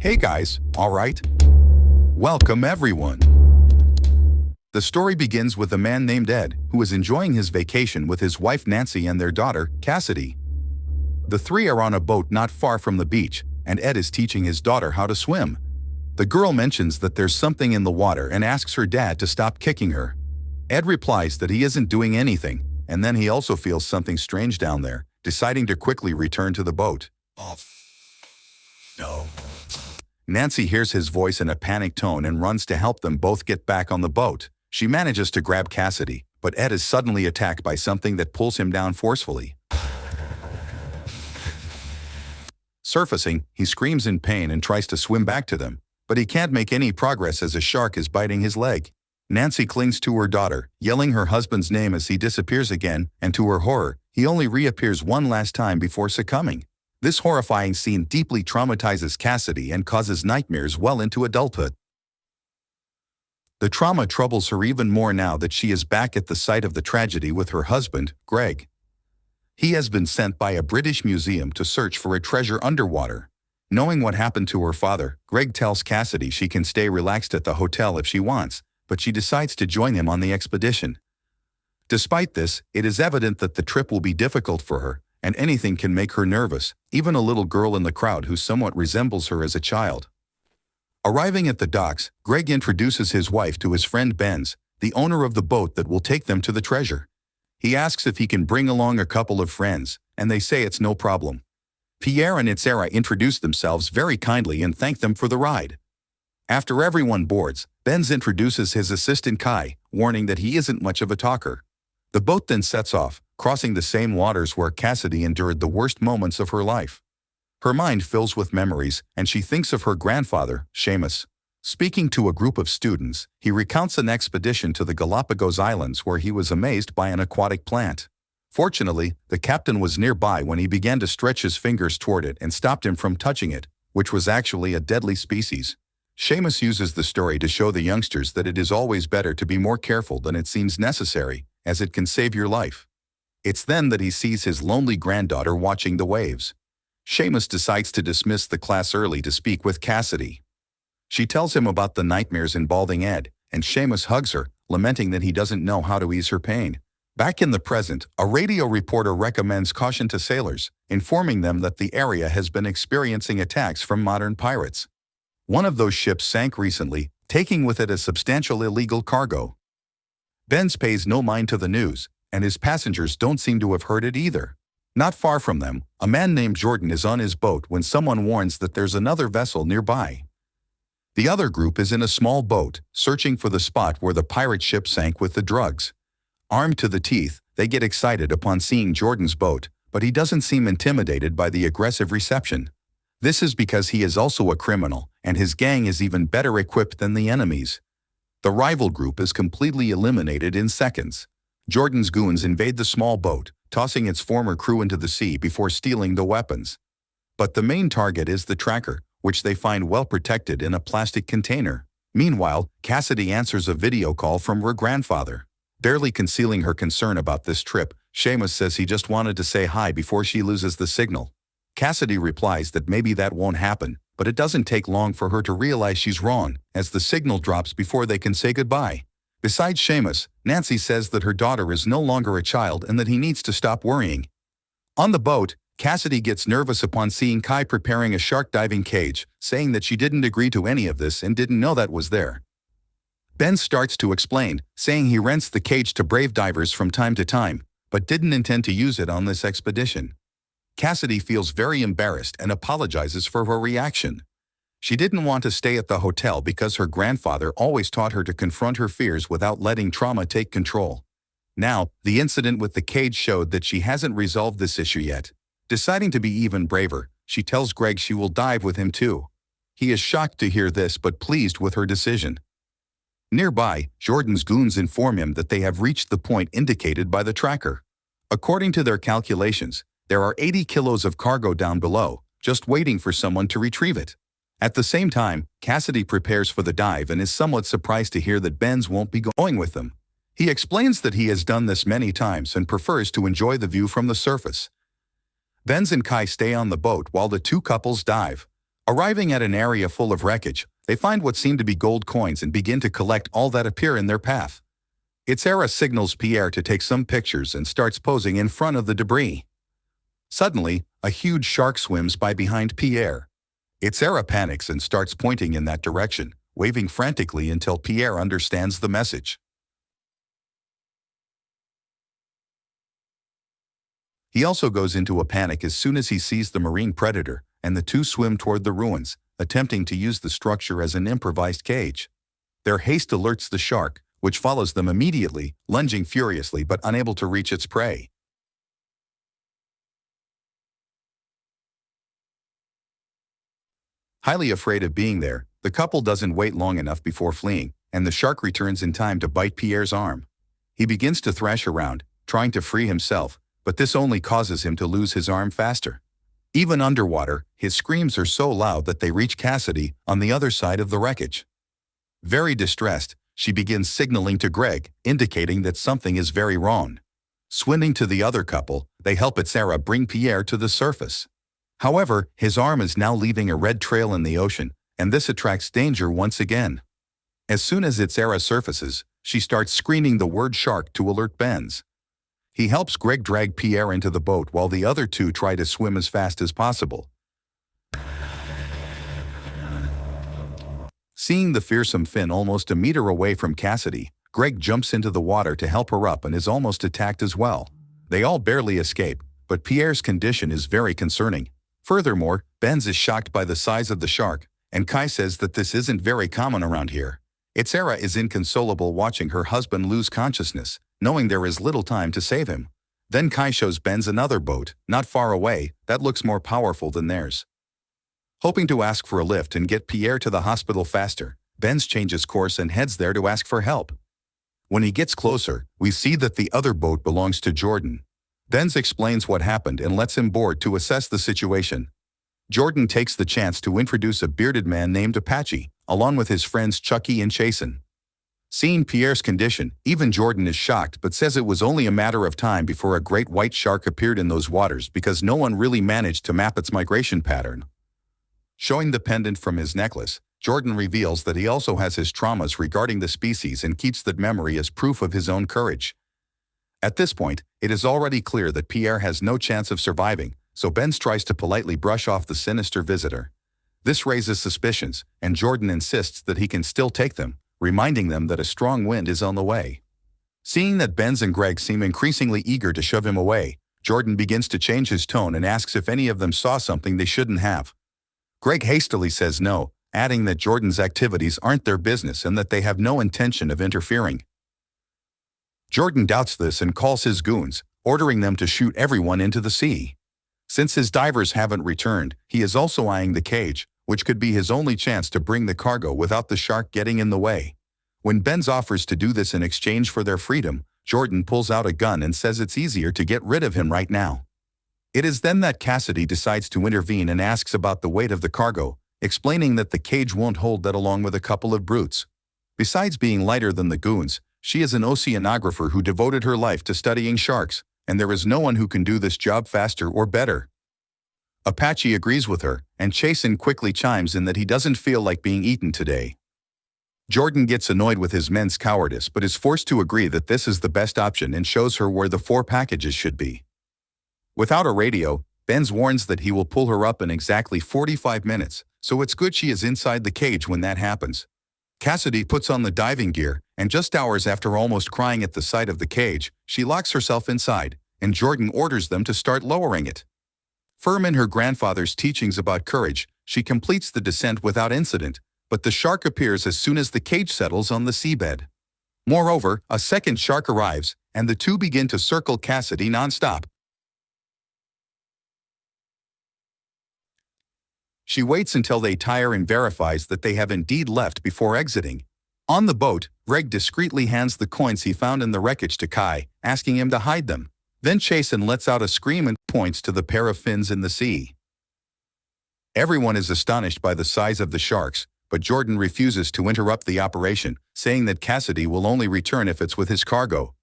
Hey guys, alright? Welcome everyone. The story begins with a man named Ed, who is enjoying his vacation with his wife Nancy and their daughter, Cassidy. The three are on a boat not far from the beach, and Ed is teaching his daughter how to swim. The girl mentions that there's something in the water and asks her dad to stop kicking her. Ed replies that he isn't doing anything, and then he also feels something strange down there, deciding to quickly return to the boat. Oh, no. Nancy hears his voice in a panicked tone and runs to help them both get back on the boat. She manages to grab Cassidy, but Ed is suddenly attacked by something that pulls him down forcefully. Surfacing, he screams in pain and tries to swim back to them, but he can't make any progress as a shark is biting his leg. Nancy clings to her daughter, yelling her husband's name as he disappears again, and to her horror, he only reappears one last time before succumbing. This horrifying scene deeply traumatizes Cassidy and causes nightmares well into adulthood. The trauma troubles her even more now that she is back at the site of the tragedy with her husband, Greg. He has been sent by a British museum to search for a treasure underwater. Knowing what happened to her father, Greg tells Cassidy she can stay relaxed at the hotel if she wants, but she decides to join him on the expedition. Despite this, it is evident that the trip will be difficult for her, and anything can make her nervous, even a little girl in the crowd who somewhat resembles her as a child. Arriving at the docks, Greg introduces his wife to his friend Benz, the owner of the boat that will take them to the treasure. He asks if he can bring along a couple of friends, and they say it's no problem. Pierre and Itzera introduce themselves very kindly and thank them for the ride. After everyone boards, Benz introduces his assistant Kai, warning that he isn't much of a talker. The boat then sets off, crossing the same waters where Cassidy endured the worst moments of her life. Her mind fills with memories, and she thinks of her grandfather, Seamus. Speaking to a group of students, he recounts an expedition to the Galapagos Islands where he was amazed by an aquatic plant. Fortunately, the captain was nearby when he began to stretch his fingers toward it and stopped him from touching it, which was actually a deadly species. Seamus uses the story to show the youngsters that it is always better to be more careful than it seems necessary, as it can save your life. It's then that he sees his lonely granddaughter watching the waves. Seamus decides to dismiss the class early to speak with Cassidy. She tells him about the nightmares involving Ed, and Seamus hugs her, lamenting that he doesn't know how to ease her pain. Back in the present, a radio reporter recommends caution to sailors, informing them that the area has been experiencing attacks from modern pirates. One of those ships sank recently, taking with it a substantial illegal cargo. Benz pays no mind to the news, and his passengers don't seem to have heard it either. Not far from them, a man named Jordan is on his boat when someone warns that there's another vessel nearby. The other group is in a small boat, searching for the spot where the pirate ship sank with the drugs. Armed to the teeth, they get excited upon seeing Jordan's boat, but he doesn't seem intimidated by the aggressive reception. This is because he is also a criminal, and his gang is even better equipped than the enemies. The rival group is completely eliminated in seconds. Jordan's goons invade the small boat, tossing its former crew into the sea before stealing the weapons. But the main target is the tracker, which they find well protected in a plastic container. Meanwhile, Cassidy answers a video call from her grandfather. Barely concealing her concern about this trip, Seamus says he just wanted to say hi before she loses the signal. Cassidy replies that maybe that won't happen, but it doesn't take long for her to realize she's wrong, as the signal drops before they can say goodbye. Besides Seamus, Nancy says that her daughter is no longer a child and that he needs to stop worrying. On the boat, Cassidy gets nervous upon seeing Kai preparing a shark diving cage, saying that she didn't agree to any of this and didn't know that was there. Ben starts to explain, saying he rents the cage to brave divers from time to time, but didn't intend to use it on this expedition. Cassidy feels very embarrassed and apologizes for her reaction. She didn't want to stay at the hotel because her grandfather always taught her to confront her fears without letting trauma take control. Now, the incident with the cage showed that she hasn't resolved this issue yet. Deciding to be even braver, she tells Greg she will dive with him too. He is shocked to hear this but pleased with her decision. Nearby, Jordan's goons inform him that they have reached the point indicated by the tracker. According to their calculations, there are 80 kilos of cargo down below, just waiting for someone to retrieve it. At the same time, Cassidy prepares for the dive and is somewhat surprised to hear that Benz won't be going with them. He explains that he has done this many times and prefers to enjoy the view from the surface. Benz and Kai stay on the boat while the two couples dive. Arriving at an area full of wreckage, they find what seem to be gold coins and begin to collect all that appear in their path. Itzera signals Pierre to take some pictures and starts posing in front of the debris. Suddenly, a huge shark swims by behind Pierre. Itzera panics and starts pointing in that direction, waving frantically until Pierre understands the message. He also goes into a panic as soon as he sees the marine predator, and the two swim toward the ruins, attempting to use the structure as an improvised cage. Their haste alerts the shark, which follows them immediately, lunging furiously but unable to reach its prey. Highly afraid of being there, the couple doesn't wait long enough before fleeing, and the shark returns in time to bite Pierre's arm. He begins to thrash around, trying to free himself, but this only causes him to lose his arm faster. Even underwater, his screams are so loud that they reach Cassidy on the other side of the wreckage. Very distressed, she begins signaling to Greg, indicating that something is very wrong. Swimming to the other couple, they help Itzera bring Pierre to the surface. However, his arm is now leaving a red trail in the ocean, and this attracts danger once again. As soon as Itzera surfaces, she starts screaming the word shark to alert Benz. He helps Greg drag Pierre into the boat while the other two try to swim as fast as possible. Seeing the fearsome fin almost a meter away from Cassidy, Greg jumps into the water to help her up and is almost attacked as well. They all barely escape, but Pierre's condition is very concerning. Furthermore, Benz is shocked by the size of the shark, and Kai says that this isn't very common around here. Itzera is inconsolable watching her husband lose consciousness, knowing there is little time to save him. Then Kai shows Benz another boat, not far away, that looks more powerful than theirs. Hoping to ask for a lift and get Pierre to the hospital faster, Benz changes course and heads there to ask for help. When he gets closer, we see that the other boat belongs to Jordan. Benz explains what happened and lets him board to assess the situation. Jordan takes the chance to introduce a bearded man named Apache, along with his friends Chucky and Chasen. Seeing Pierre's condition, even Jordan is shocked but says it was only a matter of time before a great white shark appeared in those waters because no one really managed to map its migration pattern. Showing the pendant from his necklace, Jordan reveals that he also has his traumas regarding the species and keeps that memory as proof of his own courage. At this point, it is already clear that Pierre has no chance of surviving, so Benz tries to politely brush off the sinister visitor. This raises suspicions, and Jordan insists that he can still take them, reminding them that a strong wind is on the way. Seeing that Benz and Greg seem increasingly eager to shove him away, Jordan begins to change his tone and asks if any of them saw something they shouldn't have. Greg hastily says no, adding that Jordan's activities aren't their business and that they have no intention of interfering. Jordan doubts this and calls his goons, ordering them to shoot everyone into the sea. Since his divers haven't returned, he is also eyeing the cage, which could be his only chance to bring the cargo without the shark getting in the way. When Benz offers to do this in exchange for their freedom, Jordan pulls out a gun and says it's easier to get rid of him right now. It is then that Cassidy decides to intervene and asks about the weight of the cargo, explaining that the cage won't hold that along with a couple of brutes. Besides being lighter than the goons, she is an oceanographer who devoted her life to studying sharks, and there is no one who can do this job faster or better. Apache agrees with her, and Chasen quickly chimes in that he doesn't feel like being eaten today. Jordan gets annoyed with his men's cowardice but is forced to agree that this is the best option and shows her where the 4 packages should be. Without a radio, Benz warns that he will pull her up in exactly 45 minutes, so it's good she is inside the cage when that happens. Cassidy puts on the diving gear, and just hours after almost crying at the sight of the cage, she locks herself inside, and Jordan orders them to start lowering it. Firm in her grandfather's teachings about courage, she completes the descent without incident, but the shark appears as soon as the cage settles on the seabed. Moreover, a second shark arrives, and the two begin to circle Cassidy nonstop. She waits until they tire and verifies that they have indeed left before exiting. On the boat, Greg discreetly hands the coins he found in the wreckage to Kai, asking him to hide them. Then Chasen lets out a scream and points to the pair of fins in the sea. Everyone is astonished by the size of the sharks, but Jordan refuses to interrupt the operation, saying that Cassidy will only return if it's with his cargo.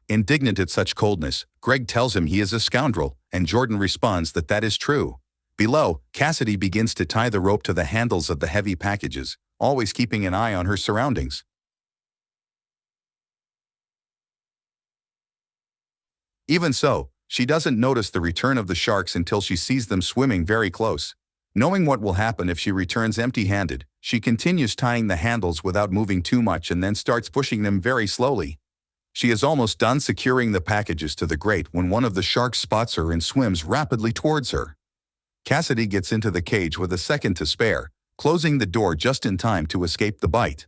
Indignant at such coldness, Greg tells him he is a scoundrel, and Jordan responds that that is true. Below, Cassidy begins to tie the rope to the handles of the heavy packages, always keeping an eye on her surroundings. Even so, she doesn't notice the return of the sharks until she sees them swimming very close. Knowing what will happen if she returns empty-handed, she continues tying the handles without moving too much and then starts pushing them very slowly. She is almost done securing the packages to the grate when one of the sharks spots her and swims rapidly towards her. Cassidy gets into the cage with a second to spare, closing the door just in time to escape the bite.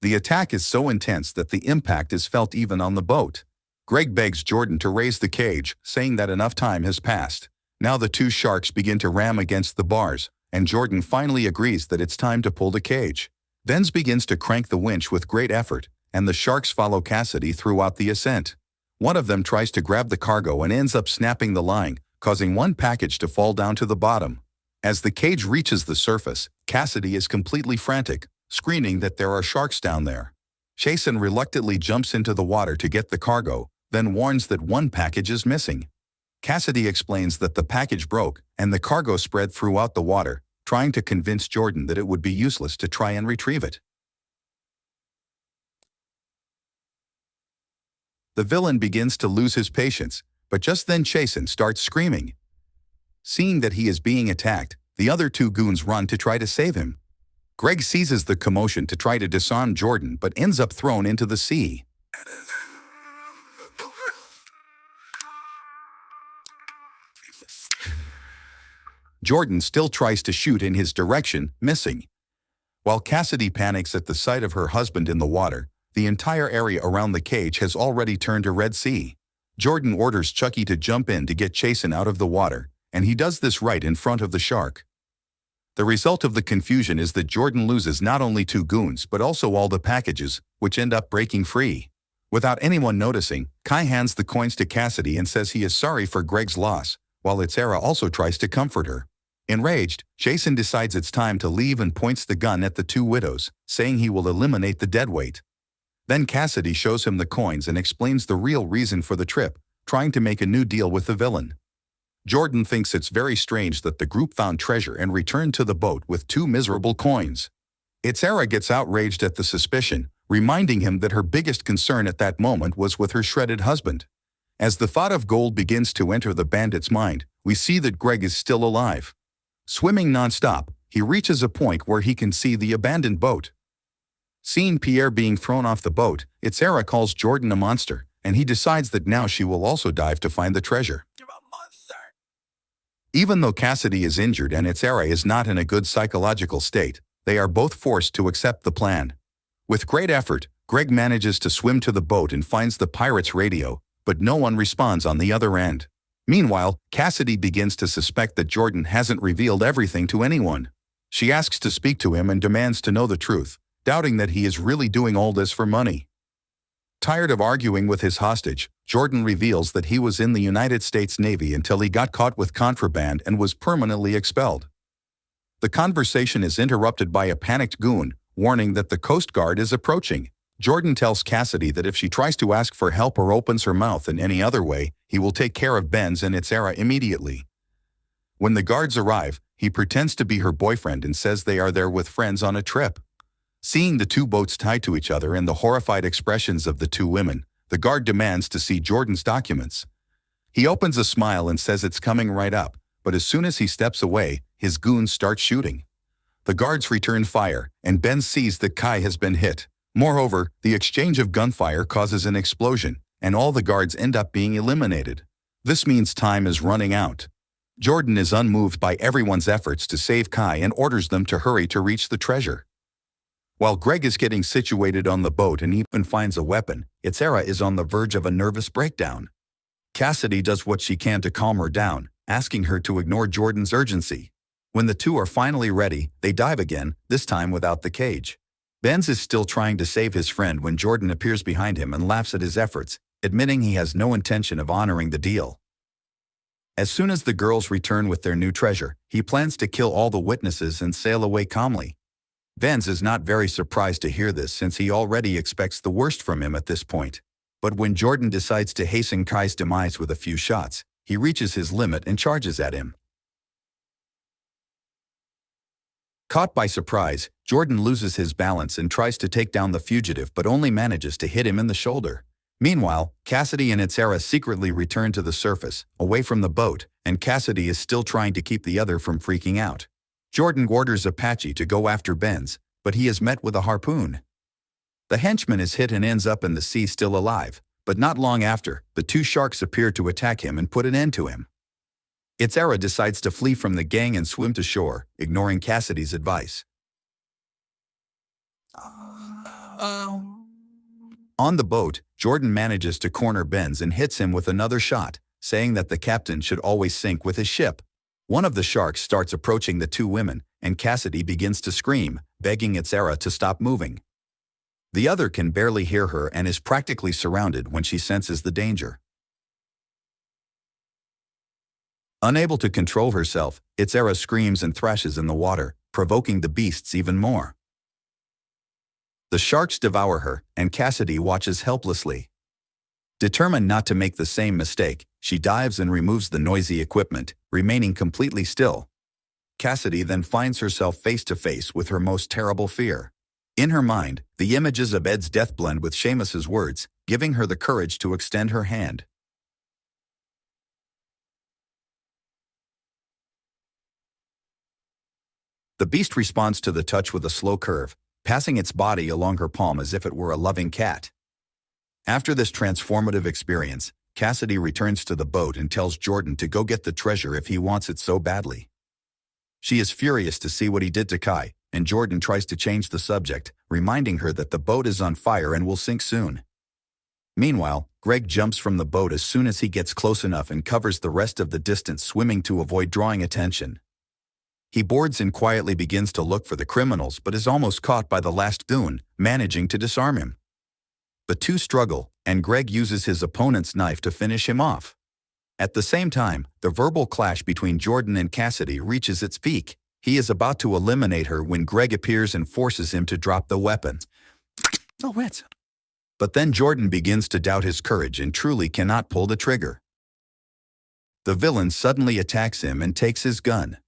The attack is so intense that the impact is felt even on the boat. Greg begs Jordan to raise the cage, saying that enough time has passed. Now the two sharks begin to ram against the bars, and Jordan finally agrees that it's time to pull the cage. Benz begins to crank the winch with great effort, and the sharks follow Cassidy throughout the ascent. One of them tries to grab the cargo and ends up snapping the line, causing one package to fall down to the bottom. As the cage reaches the surface, Cassidy is completely frantic, screaming that there are sharks down there. Jason reluctantly jumps into the water to get the cargo, then warns that one package is missing. Cassidy explains that the package broke and the cargo spread throughout the water, trying to convince Jordan that it would be useless to try and retrieve it. The villain begins to lose his patience, but just then Jason starts screaming. Seeing that he is being attacked, the other two goons run to try to save him. Greg seizes the commotion to try to disarm Jordan but ends up thrown into the sea. Jordan still tries to shoot in his direction, missing. While Cassidy panics at the sight of her husband in the water, the entire area around the cage has already turned to Red Sea. Jordan orders Chucky to jump in to get Jason out of the water, and he does this right in front of the shark. The result of the confusion is that Jordan loses not only two goons but also all the packages, which end up breaking free. Without anyone noticing, Kai hands the coins to Cassidy and says he is sorry for Greg's loss, while Itzera also tries to comfort her. Enraged, Jason decides it's time to leave and points the gun at the two widows, saying he will eliminate the deadweight. Then Cassidy shows him the coins and explains the real reason for the trip, trying to make a new deal with the villain. Jordan thinks it's very strange that the group found treasure and returned to the boat with two miserable coins. Itzera gets outraged at the suspicion, reminding him that her biggest concern at that moment was with her shredded husband. As the thought of gold begins to enter the bandit's mind, we see that Greg is still alive. Swimming non-stop, he reaches a point where he can see the abandoned boat. Seeing Pierre being thrown off the boat, Itzera calls Jordan a monster, and he decides that now she will also dive to find the treasure. You're a monster. Even though Cassidy is injured and Itzera is not in a good psychological state, they are both forced to accept the plan. With great effort, Greg manages to swim to the boat and finds the pirate's radio, but no one responds on the other end. Meanwhile, Cassidy begins to suspect that Jordan hasn't revealed everything to anyone. She asks to speak to him and demands to know the truth, doubting that he is really doing all this for money. Tired of arguing with his hostage, Jordan reveals that he was in the United States Navy until he got caught with contraband and was permanently expelled. The conversation is interrupted by a panicked goon, warning that the Coast Guard is approaching. Jordan tells Cassidy that if she tries to ask for help or opens her mouth in any other way, he will take care of Benz and Itzera immediately. When the guards arrive, he pretends to be her boyfriend and says they are there with friends on a trip. Seeing the two boats tied to each other and the horrified expressions of the two women, the guard demands to see Jordan's documents. He opens a smile and says it's coming right up, but as soon as he steps away, his goons start shooting. The guards return fire, and Ben sees that Kai has been hit. Moreover, the exchange of gunfire causes an explosion, and all the guards end up being eliminated. This means time is running out. Jordan is unmoved by everyone's efforts to save Kai and orders them to hurry to reach the treasure. While Greg is getting situated on the boat and even finds a weapon, Itzera is on the verge of a nervous breakdown. Cassidy does what she can to calm her down, asking her to ignore Jordan's urgency. When the two are finally ready, they dive again, this time without the cage. Benz is still trying to save his friend when Jordan appears behind him and laughs at his efforts, admitting he has no intention of honoring the deal. As soon as the girls return with their new treasure, he plans to kill all the witnesses and sail away calmly. Benz is not very surprised to hear this since he already expects the worst from him at this point. But when Jordan decides to hasten Kai's demise with a few shots, he reaches his limit and charges at him. Caught by surprise, Jordan loses his balance and tries to take down the fugitive but only manages to hit him in the shoulder. Meanwhile, Cassidy and Itzara secretly return to the surface, away from the boat, and Cassidy is still trying to keep the other from freaking out. Jordan orders Apache to go after Benz, but he is met with a harpoon. The henchman is hit and ends up in the sea still alive, but not long after, the two sharks appear to attack him and put an end to him. Itzara decides to flee from the gang and swim to shore, ignoring Cassidy's advice. On the boat, Jordan manages to corner Benz and hits him with another shot, saying that the captain should always sink with his ship. One of the sharks starts approaching the two women, and Cassidy begins to scream, begging Itzara to stop moving. The other can barely hear her and is practically surrounded when she senses the danger. Unable to control herself, Itzara screams and thrashes in the water, provoking the beasts even more. The sharks devour her, and Cassidy watches helplessly. Determined not to make the same mistake, she dives and removes the noisy equipment, remaining completely still. Cassidy then finds herself face to face with her most terrible fear. In her mind, the images of Ed's death blend with Seamus's words, giving her the courage to extend her hand. The beast responds to the touch with a slow curve, passing its body along her palm as if it were a loving cat. After this transformative experience, Cassidy returns to the boat and tells Jordan to go get the treasure if he wants it so badly. She is furious to see what he did to Kai, and Jordan tries to change the subject, reminding her that the boat is on fire and will sink soon. Meanwhile, Greg jumps from the boat as soon as he gets close enough and covers the rest of the distance swimming to avoid drawing attention. He boards and quietly begins to look for the criminals but is almost caught by the last goon, managing to disarm him. The two struggle, and Greg uses his opponent's knife to finish him off. At the same time, the verbal clash between Jordan and Cassidy reaches its peak. He is about to eliminate her when Greg appears and forces him to drop the weapon. But then Jordan begins to doubt his courage and truly cannot pull the trigger. The villain suddenly attacks him and takes his gun.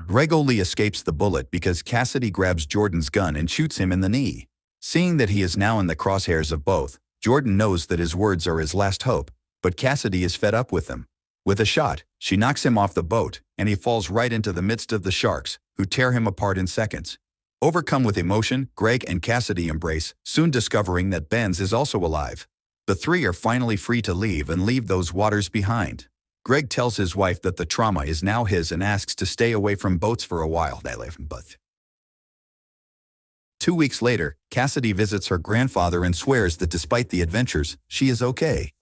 Greg only escapes the bullet because Cassidy grabs Jordan's gun and shoots him in the knee. Seeing that he is now in the crosshairs of both, Jordan knows that his words are his last hope, but Cassidy is fed up with him. With a shot, she knocks him off the boat, and he falls right into the midst of the sharks, who tear him apart in seconds. Overcome with emotion, Greg and Cassidy embrace, soon discovering that Benz is also alive. The three are finally free to leave and leave those waters behind. Greg tells his wife that the trauma is now his and asks to stay away from boats for a while. 2 weeks later, Cassidy visits her grandfather and swears that despite the adventures, she is okay.